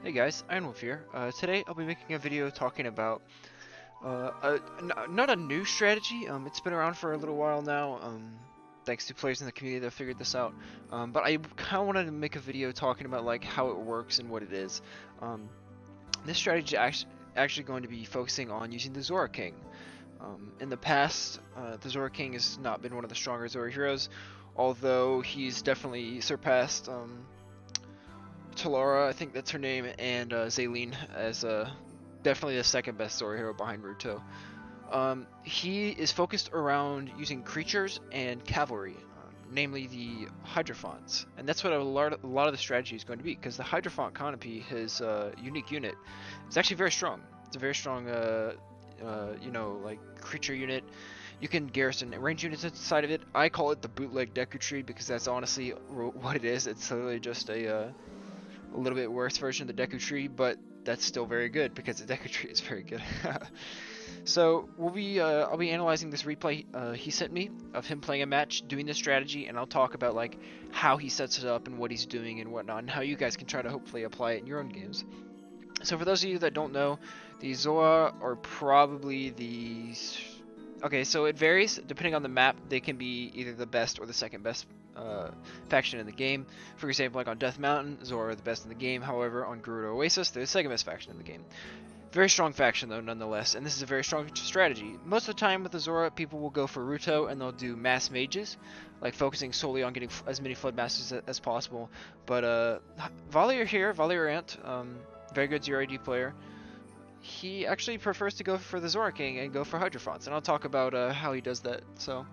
Hey guys, Ironwolf here. Today I'll be making a video talking about not a new strategy. It's been around for a little while now. Thanks to players in the community that figured this out. But I kind of wanted to make a video talking about like how it works and what it is. This strategy is actually going to be focusing on using the Zora King. In the past, the Zora King has not been one of the stronger Zora heroes, although he's definitely surpassed Talara, I think that's her name, and Zaylene as definitely the second best Zora hero behind Ruto. He is focused around using creatures and cavalry, namely the Hydrophants, and that's what a lot of the strategy is going to be, because the Hydrophant canopy, his unique unit, is actually very strong. It's a very strong, like creature unit. You can garrison range units inside of it. I call it the bootleg Deku Tree because that's honestly what it is. It's literally just a little bit worse version of the Deku Tree, but that's still very good because the Deku Tree is very good. So I'll be analyzing this replay he sent me of him playing a match, doing this strategy, and I'll talk about like how he sets it up and what he's doing and whatnot, and how you guys can try to hopefully apply it in your own games. So for those of you that don't know, the Zora are probably the... Okay, so it varies depending on the map. They can be either the best or the second best faction in the game. For example, like on Death Mountain, Zora are the best in the game. However, on Gerudo Oasis, they're the second best faction in the game. Very strong faction though, nonetheless, and this is a very strong strategy. Most of the time with the Zora, people will go for Ruto and they'll do mass mages, like focusing solely on getting as many Flood Masters as possible. But Valier here, Valierant, very good Zero ID player, he actually prefers to go for the Zora King and go for Hydrophants, and I'll talk about how he does that. So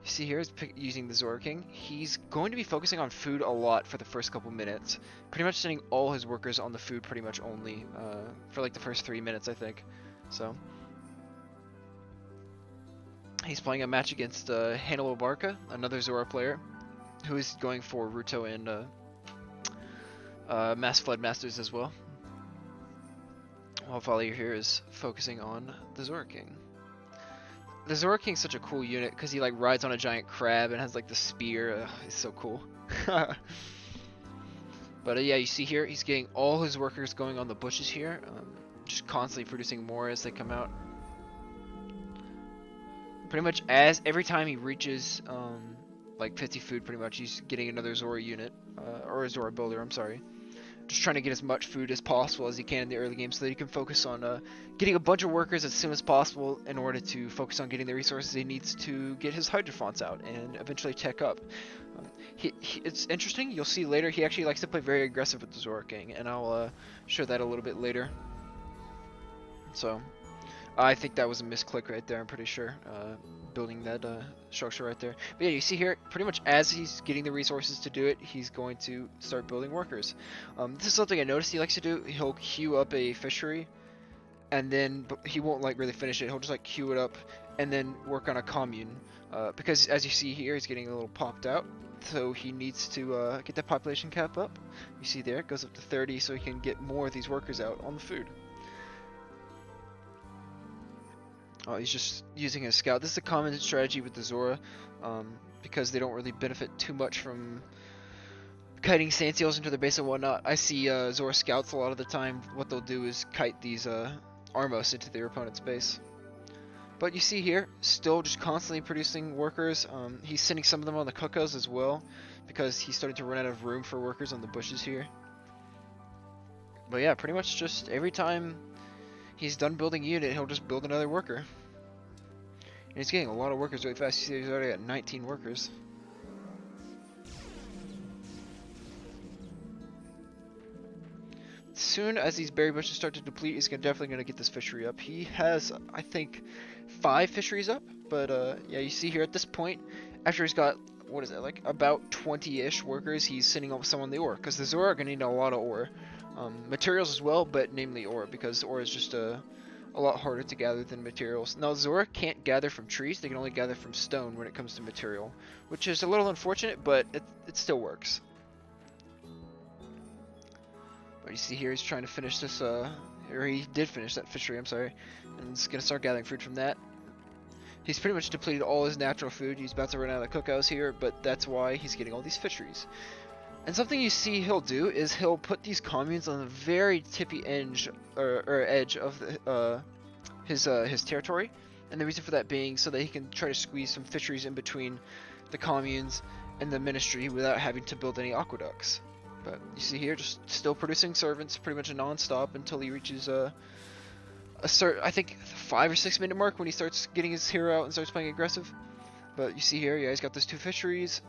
you see here, he's using the Zora King. He's going to be focusing on food a lot for the first couple minutes. Pretty much sending all his workers on the food pretty much only for like the first 3 minutes, I think. So he's playing a match against Hannibal Barca, another Zora player, who is going for Ruto and Mass Flood Masters as well. While Valier here is focusing on the Zora King. The Zora King's such a cool unit because he like rides on a giant crab and has like the spear. It's so cool. But yeah, you see here, he's getting all his workers going on the bushes here, just constantly producing more as they come out. Pretty much every time he reaches like 50 food, pretty much he's getting another Zora unit, or a Zora builder, I'm sorry. Just trying to get as much food as possible as he can in the early game so that he can focus on getting a bunch of workers as soon as possible in order to focus on getting the resources he needs to get his Hydrophants out and eventually tech up. It's interesting, you'll see later, he actually likes to play very aggressive with the Zora King, and I'll show that a little bit later. So, I think that was a misclick right there, I'm pretty sure, building that structure right there. But yeah, you see here, pretty much as he's getting the resources to do it, he's going to start building workers. This is something I noticed he likes to do. He'll queue up a fishery, and then he won't like really finish it. He'll just like queue it up and then work on a commune. Because as you see here, he's getting a little popped out. So he needs to get that population cap up. You see there, it goes up to 30 so he can get more of these workers out on the food. Oh, he's just using his scout. This is a common strategy with the Zora, because they don't really benefit too much from kiting sand seals into their base and whatnot. I see Zora scouts a lot of the time. What they'll do is kite these Armos into their opponent's base. But you see here, still just constantly producing workers. He's sending some of them on the Cuckoos as well, because he's starting to run out of room for workers on the bushes here. But yeah, pretty much just every time he's done building a unit, he'll just build another worker. And he's getting a lot of workers really fast. You see he's already got 19 workers. Soon as these berry bushes start to deplete, he's definitely going to get this fishery up. He has, I think, 5 fisheries up. But yeah, you see here at this point, after he's got, what is it, like about 20-ish workers, he's sending some on the ore. Because the Zora are going to need a lot of ore. Materials as well, but namely ore, because ore is just a lot harder to gather than materials. Now, Zora can't gather from trees, they can only gather from stone when it comes to material, which is a little unfortunate, but it still works. But you see here, he's trying to finish this, or he did finish that fishery, I'm sorry, and he's going to start gathering food from that. He's pretty much depleted all his natural food. He's about to run out of Cuckoos here, but that's why he's getting all these fisheries. And something you see he'll do is he'll put these communes on the very tippy edge or edge of his territory, and the reason for that being so that he can try to squeeze some fisheries in between the communes and the ministry without having to build any aqueducts. But you see here, just still producing servants pretty much non-stop until he reaches I think 5 or 6 minute mark when he starts getting his hero out and starts playing aggressive. But you see here, yeah, he's got those 2 fisheries,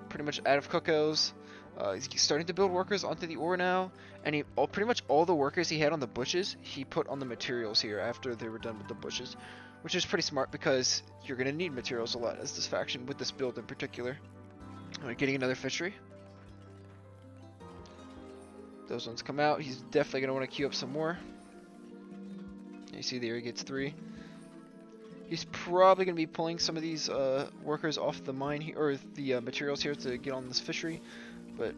pretty much out of cocos. He's starting to build workers onto the ore now, and pretty much all the workers he had on the bushes, he put on the materials here after they were done with the bushes, which is pretty smart because you're going to need materials a lot as this faction with this build in particular. Getting another fishery. Those ones come out. He's definitely going to want to queue up some more. You see there he gets 3. He's probably going to be pulling some of these workers off the mine here, or the materials here to get on this fishery. But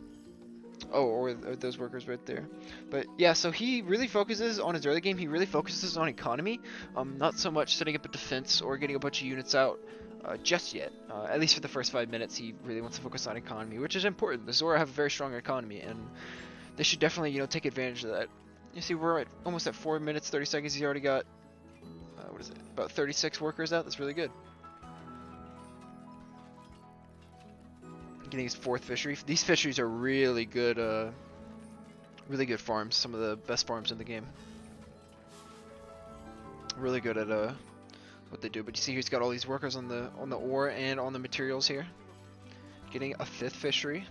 or those workers right there. But yeah, so he really focuses on his early game. He really focuses on economy, not so much setting up a defense or getting a bunch of units out just yet. At least for the first 5 minutes, he really wants to focus on economy, which is important. The Zora have a very strong economy, and they should definitely take advantage of that. You see, we're almost at 4 minutes 30 seconds. He's already got what is it? About 36 workers out. That's really good. Getting his 4th fishery. These fisheries are really good farms. Some of the best farms in the game. Really good at what they do. But you see, he's got all these workers on the ore and on the materials here. Getting a 5th fishery.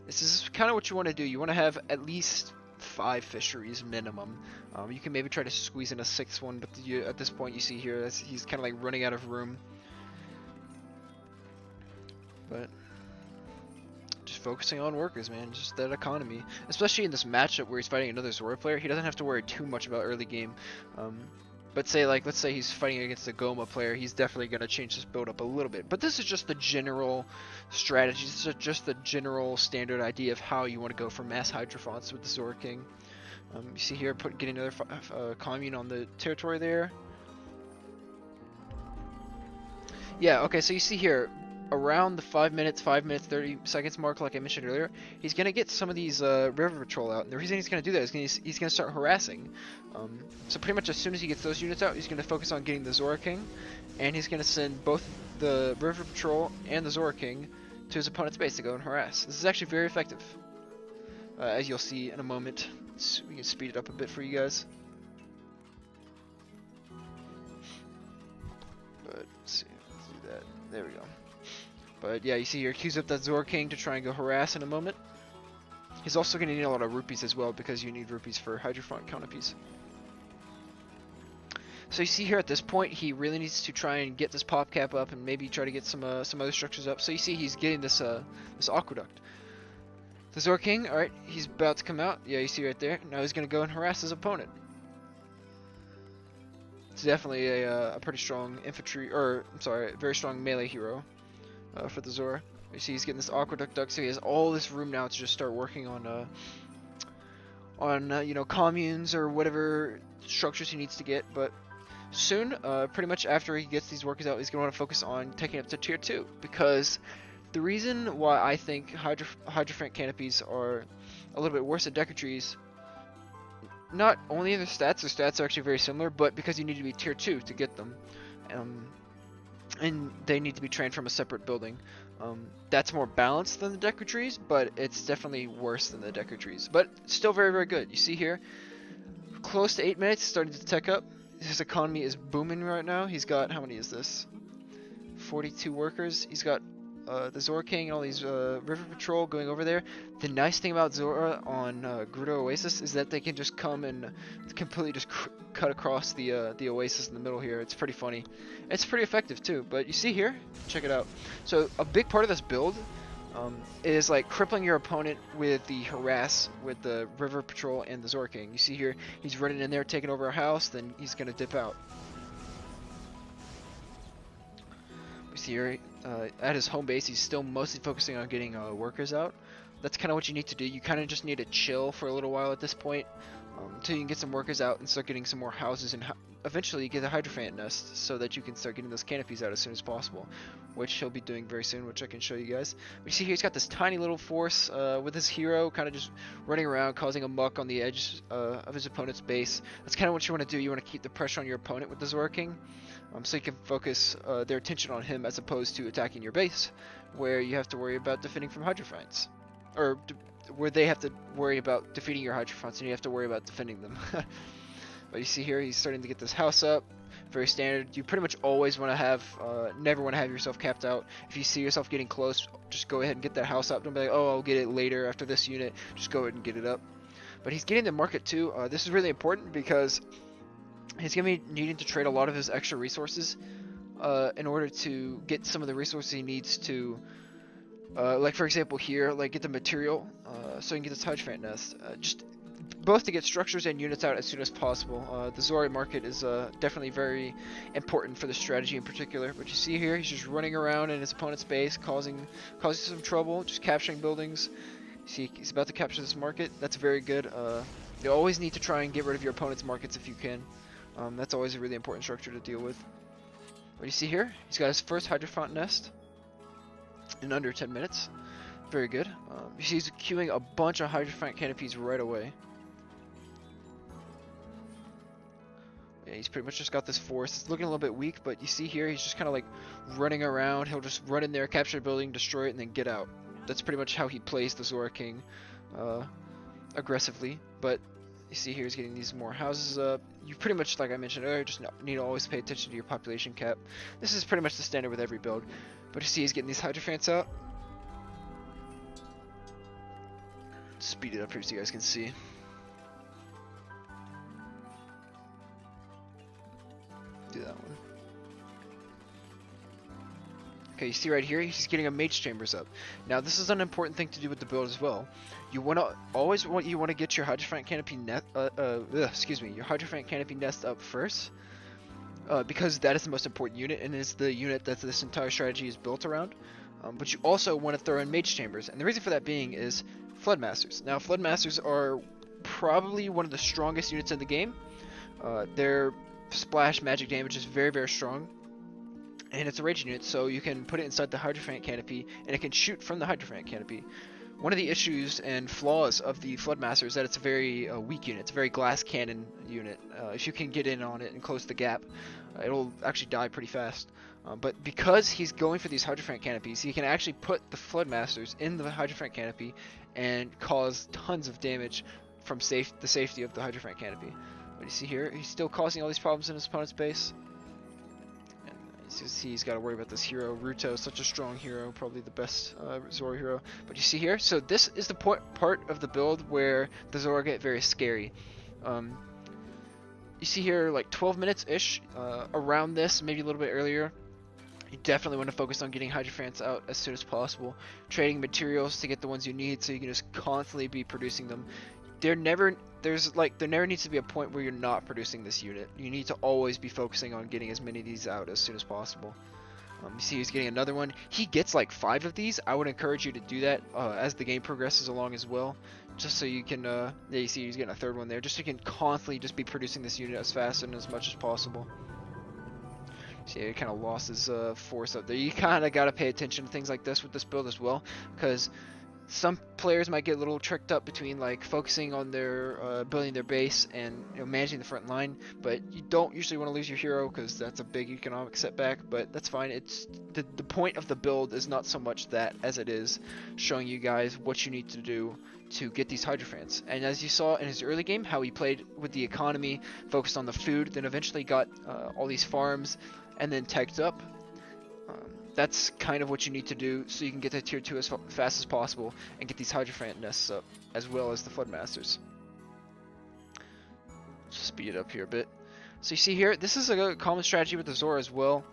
This is kind of what you want to do. You want to have at least 5 fisheries minimum. You can maybe try to squeeze in a 6th one, but at this point you see here he's kind of like running out of room. But just focusing on workers, man, just that economy. Especially in this matchup where he's fighting another Zora player, he doesn't have to worry too much about early game. But let's say he's fighting against a Goma player, he's definitely going to change his build up a little bit. But this is just the general strategy, this is just the general standard idea of how you want to go for mass Hydrophants with the Zora King. You see here, getting another commune on the territory there. Yeah, okay, so you see here, around the 5 minutes 30 seconds mark, like I mentioned earlier, he's going to get some of these river patrol out. And the reason he's going to do that is he's going to start harassing. So pretty much as soon as he gets those units out, he's going to focus on getting the Zora King, and he's going to send both the river patrol and the Zora King to his opponent's base to go and harass. This is actually very effective, as you'll see in a moment. We can speed it up a bit for you guys. But let's see, let's do that. There we go. But yeah, you see here, queues up that Zora King to try and go harass in a moment. He's also going to need a lot of rupees as well, because you need rupees for Hydrophant canopies. So you see here at this point, he really needs to try and get this pop cap up and maybe try to get some other structures up. So you see he's getting this aqueduct. The Zora King, alright, he's about to come out. Yeah, you see right there. Now he's going to go and harass his opponent. It's definitely a pretty strong infantry, or I'm sorry, very strong melee hero for the Zora. You see he's getting this aqueduct duct, so he has all this room now to just start working on communes or whatever structures he needs to get. But soon, pretty much after he gets these workers out, he's going to want to focus on taking up to tier 2, because the reason why I think Hydrophant canopies are a little bit worse at Deku trees, not only the stats are actually very similar, but because you need to be tier 2 to get them. And they need to be trained from a separate building. That's more balanced than the Deku trees, but it's definitely worse than the Deku trees. But still very, very good. You see here, close to 8 minutes, starting to tech up. His economy is booming right now. He's got, how many is this? 42 workers. He's got the Zora King and all these river patrol going over there. The nice thing about Zora on Gerudo Oasis is that they can just come and completely just cut across the oasis in the middle here. It's pretty funny. It's pretty effective too. But you see here, check it out. So a big part of this build is like crippling your opponent with the harass with the river patrol and the Zora King. You see here, he's running in there, taking over a house, then he's gonna dip out. You see here, at his home base, he's still mostly focusing on getting workers out. that's kind of what you need to do. You kind of just need to chill for a little while at this point, until you can get some workers out and start getting some more houses, and eventually get a Hydrophant nest so that you can start getting those canopies out as soon as possible, which he'll be doing very soon, which I can show you guys. But you see here, he's got this tiny little force with his hero kind of just running around, causing a muck on the edge of his opponent's base. That's kind of what you want to do. You want to keep the pressure on your opponent with the Zora King, so you can focus their attention on him as opposed to attacking your base, where you have to worry about defending from Hydrophants, or where they have to worry about defeating your Hydrophants and you have to worry about defending them. But you see here, he's starting to get this house up. Very standard. You pretty much always want to have, never want to have yourself capped out. If you see yourself getting close, just go ahead and get that house up. Don't be like, oh, I'll get it later after this unit. Just go ahead and get it up. But he's getting the market too. This is really important because he's going to be needing to trade a lot of his extra resources in order to get some of the resources he needs to, like for example here, like get the material so he can get this Hydrophant nest. Just both to get structures and units out as soon as possible. The Zora market is definitely very important for the strategy in particular. But you see here, he's just running around in his opponent's base, causing some trouble, just capturing buildings. See, he's about to capture this market. That's very good. You always need to try and get rid of your opponent's markets if you can. That's always a really important structure to deal with. But you see here, he's got his first Hydrophant nest in under 10 minutes. Very good. You see he's queuing a bunch of Hydrophant canopies right away. Yeah, he's pretty much just got this force. It's looking a little bit weak, but you see here, he's just kind of like running around. He'll just run in there, capture a building, destroy it, and then get out. That's pretty much how he plays the Zora King, aggressively. But you see here, he's getting these more houses up. You pretty much, like I mentioned earlier, just need to always pay attention to your population cap. This is pretty much the standard with every build. But you see he's getting these Hydrophants out. Speed it up here so you guys can see. Do that one. Okay, you see right here, he's getting a Mage Chambers up. Now, this is an important thing to do with the build as well. You want to get your Hydrophant canopy your Hydrophant canopy nest up first, because that is the most important unit and is the unit that this entire strategy is built around. But you also want to throw in Mage Chambers, and the reason for that being is Floodmasters. Now, Floodmasters are probably one of the strongest units in the game. Their splash magic damage is very, very strong, and it's a rage unit, so you can put it inside the Hydrophant canopy, and it can shoot from the Hydrophant canopy. One of the issues and flaws of the Floodmaster is that it's a very weak unit. It's a very glass cannon unit. If you can get in on it and close the gap, it'll actually die pretty fast. But because he's going for these Hydrophant canopies, he can actually put the Floodmasters in the Hydrophant canopy and cause tons of damage from the safety of the Hydrophant canopy. But you see here, he's still causing all these problems in his opponent's base. And you see he's got to worry about this hero. Ruto, such a strong hero, probably the best Zora hero. But you see here, so this is the part of the build where the Zora get very scary. You see here, like 12 minutes-ish, around this, maybe a little bit earlier. You definitely want to focus on getting Hydrophants out as soon as possible. Trading materials to get the ones you need so you can just constantly be producing them. There never needs to be a point where you're not producing this unit. You need to always be focusing on getting as many of these out as soon as possible. You see he's getting another one. He gets like 5 of these. I would encourage you to do that as the game progresses along as well. Just so you can, yeah, you see he's getting a 3rd one there. Just so you can constantly just be producing this unit as fast and as much as possible. See, he kind of lost his force up there. You kind of got to pay attention to things like this with this build as well, because some players might get a little tricked up between like focusing on their building their base and managing the front line, but you don't usually want to lose your hero because that's a big economic setback. But that's fine. It's the point of the build is not so much that as it is showing you guys what you need to do to get these Hydrophants. And as you saw in his early game, how he played with the economy, focused on the food, then eventually got all these farms and then teched up. That's kind of what you need to do so you can get to tier 2 as fast as possible and get these Hydrophant nests up, as well as the Floodmasters. Just speed it up here a bit. So you see here, this is a common strategy with the Zora as well.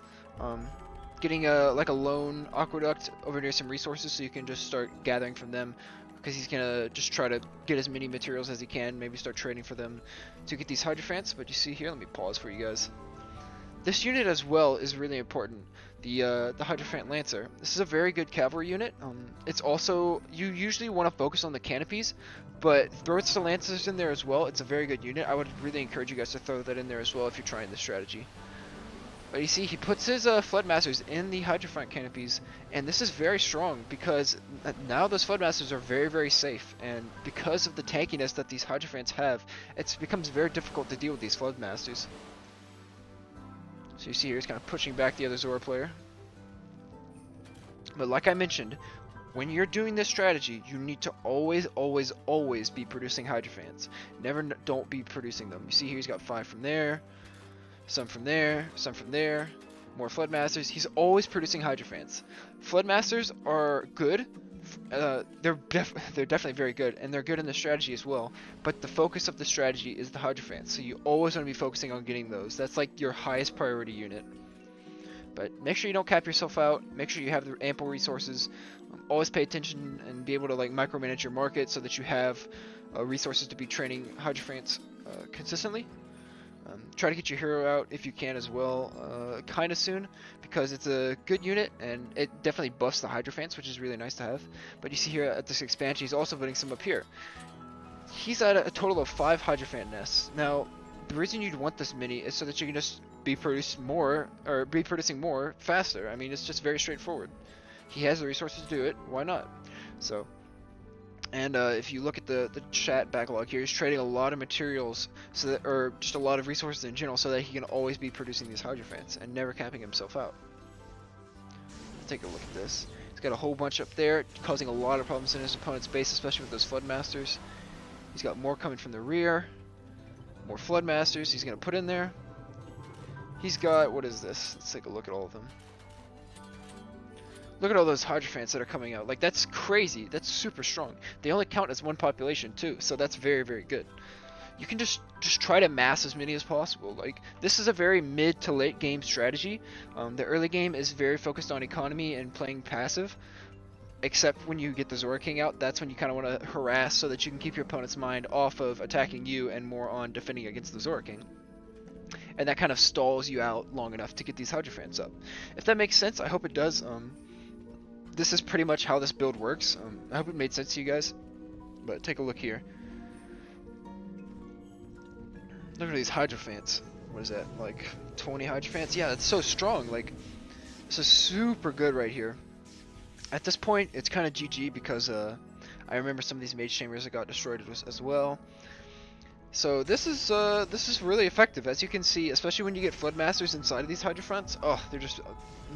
Getting like a lone aqueduct over near some resources so you can just start gathering from them, because he's gonna just try to get as many materials as he can, maybe start trading for them to get these Hydrophants. But you see here, let me pause for you guys. This unit as well is really important. The Hydrophant Lancer. This is a very good cavalry unit. It's also, you usually want to focus on the canopies, but throw the Lancers in there as well. It's a very good unit. I would really encourage you guys to throw that in there as well if you're trying this strategy. But you see, he puts his Floodmasters in the Hydrophant canopies, and this is very strong because now those Floodmasters are very, very safe. And because of the tankiness that these Hydrophants have, it becomes very difficult to deal with these Floodmasters. So you see here, he's kind of pushing back the other Zora player. But like I mentioned, when you're doing this strategy, you need to always, always, always be producing Hydrophants. Never, don't be producing them. You see here, he's got 5 from there, some from there, some from there, more Floodmasters. He's always producing Hydrophants. Floodmasters are good. They're definitely very good, and they're good in the strategy as well, but the focus of the strategy is the Hydrophants, so you always want to be focusing on getting those. That's like your highest priority unit. But make sure you don't cap yourself out, make sure you have the ample resources, always pay attention and be able to like micromanage your market so that you have resources to be training Hydrophants consistently. Try to get your hero out if you can as well, kind of soon, because it's a good unit and it definitely buffs the Hydrophants, which is really nice to have. But you see here at this expansion, he's also putting some up here. He's at a total of 5 Hydrophant nests. Now, the reason you'd want this many is so that you can just be producing more faster. I mean, it's just very straightforward. He has the resources to do it. Why not? So. And if you look at the chat backlog here, he's trading a lot of materials, so that, or just a lot of resources in general, so that he can always be producing these Hydrophants and never capping himself out. Take a look at this. He's got a whole bunch up there, causing a lot of problems in his opponent's base, especially with those Floodmasters. He's got more coming from the rear, more Floodmasters he's going to put in there. He's got, what is this? Let's take a look at all of them. Look at all those Hydrophants that are coming out. Like, that's crazy. That's super strong. They only count as one population, too, so that's very, very good. You can just try to mass as many as possible. Like, this is a very mid to late game strategy. The early game is very focused on economy and playing passive, except when you get the Zora King out. That's when you kind of want to harass so that you can keep your opponent's mind off of attacking you and more on defending against the Zora King. And that kind of stalls you out long enough to get these Hydrophants up. If that makes sense, I hope it does. This is pretty much how this build works. I hope it made sense to you guys. But take a look here. Look at these Hydrophants. What is that? Like 20 Hydrophants? Yeah, it's so strong. Like, this is super good right here. At this point, it's kind of GG because I remember some of these mage chambers that got destroyed as well. So this is really effective, as you can see, especially when you get Floodmasters inside of these Hydrophants. Oh, they're just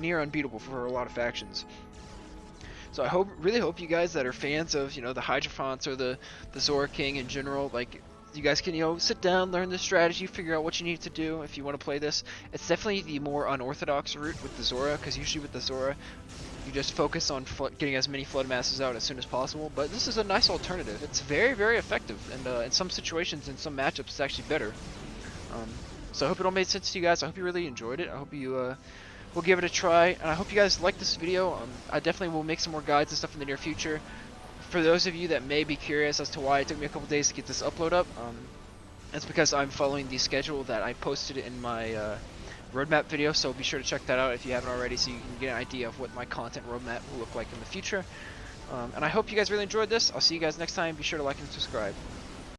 near unbeatable for a lot of factions. So I really hope you guys that are fans of, you know, the Hydrophants or the Zora King in general, like, you guys can, you know, sit down, learn the strategy, figure out what you need to do if you want to play this. It's definitely the more unorthodox route with the Zora, because usually with the Zora, you just focus on getting as many Floodmasters out as soon as possible. But this is a nice alternative. It's very, very effective, and in some situations, in some matchups, it's actually better. So I hope it all made sense to you guys. I hope you really enjoyed it. I hope you will give it a try, and I hope you guys like this video. I definitely will make some more guides and stuff in the near future. For those of you that may be curious as to why it took me a couple days to get this upload up, it's because I'm following the schedule that I posted in my roadmap video, so be sure to check that out if you haven't already, so you can get an idea of what my content roadmap will look like in the future. And I hope you guys really enjoyed this. I'll see you guys next time. Be sure to like and subscribe.